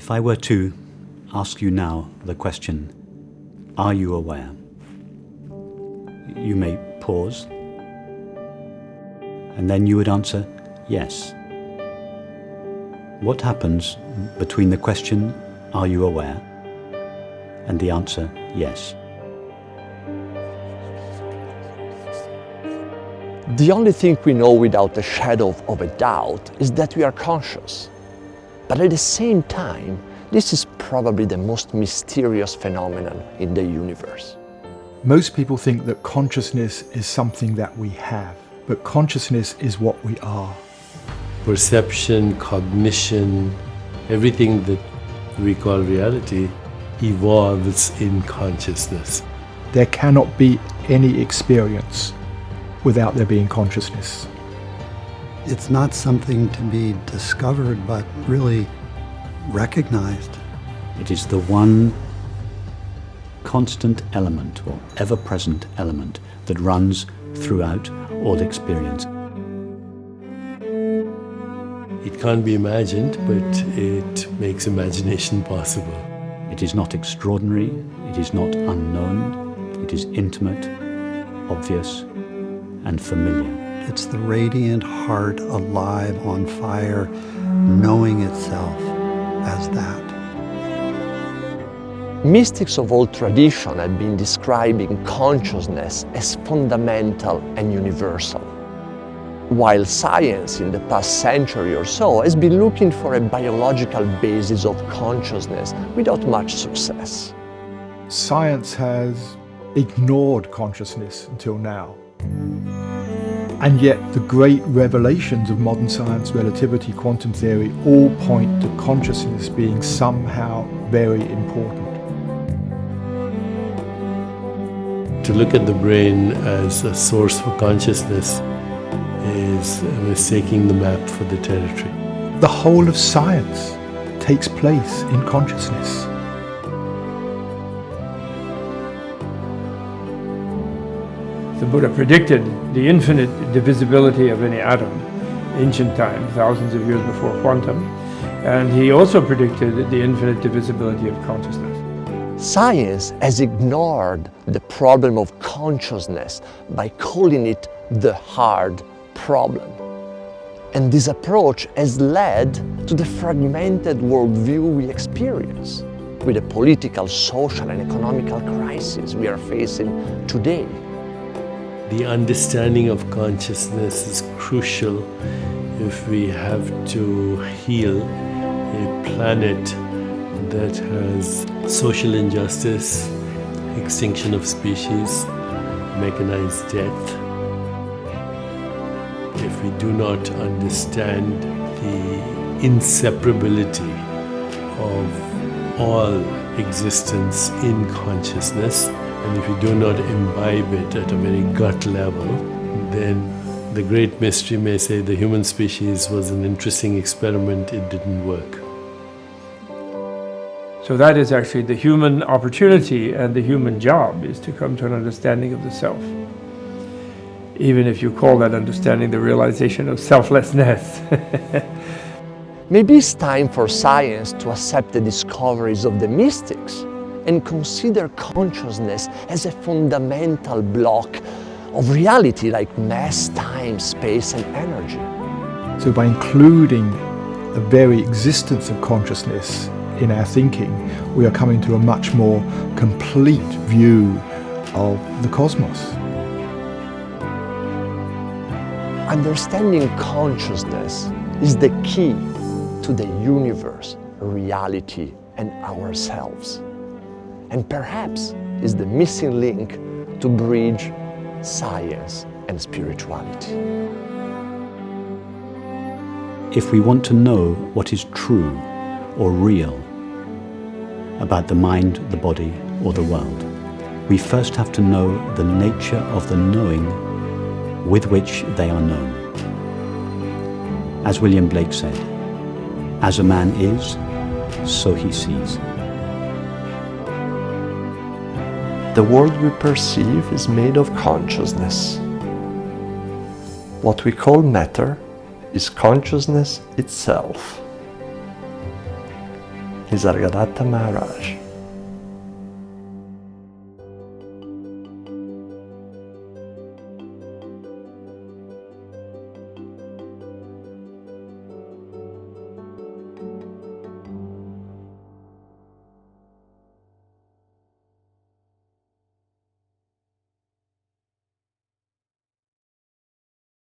If I were to ask you now the question, are you aware? You may pause, and then you would answer, yes. What happens between the question, are you aware, and the answer, yes? The only thing we know without a shadow of a doubt is that we are conscious. But at the same time, this is probably the most mysterious phenomenon in the universe. Most people think that consciousness is something that we have, but consciousness is what we are. Perception, cognition, everything that we call reality evolves in consciousness. There cannot be any experience without there being consciousness. It's not something to be discovered, but really recognized. It is the one constant element or ever-present element that runs throughout all experience. It can't be imagined, but it makes imagination possible. It is not extraordinary, it is not unknown, it is intimate, obvious, and familiar. It's the radiant heart alive on fire, knowing itself as that. Mystics of all tradition have been describing consciousness as fundamental and universal, while science in the past century or so has been looking for a biological basis of consciousness without much success. Science has ignored consciousness until now. And yet the great revelations of modern science, relativity, quantum theory, all point to consciousness being somehow very important. To look at the brain as a source for consciousness is mistaking the map for the territory. The whole of science takes place in consciousness. The Buddha predicted the infinite divisibility of any atom, ancient time, thousands of years before quantum, and he also predicted the infinite divisibility of consciousness. Science has ignored the problem of consciousness by calling it the hard problem. And this approach has led to the fragmented worldview we experience, with the political, social, and economical crisis we are facing today. The understanding of consciousness is crucial if we have to heal a planet that has social injustice, extinction of species, mechanized death. If we do not understand the inseparability of all existence in consciousness, and if we do not imbibe it at a very gut level, then the great mystery may say the human species was an interesting experiment, it didn't work. So that is actually the human opportunity, and the human job is to come to an understanding of the self. Even if you call that understanding the realization of selflessness. Maybe it's time for science to accept the discoveries of the mystics and consider consciousness as a fundamental block of reality like mass, time, space, and energy. So by including the very existence of consciousness in our thinking, we are coming to a much more complete view of the cosmos. Understanding consciousness is the key to the universe, reality, and ourselves. And perhaps is the missing link to bridge science and spirituality. If we want to know what is true or real about the mind, the body, or the world, we first have to know the nature of the knowing with which they are known. As William Blake said, as a man is, so he sees. The world we perceive is made of consciousness. What we call matter is consciousness itself. Nisargadatta Maharaj.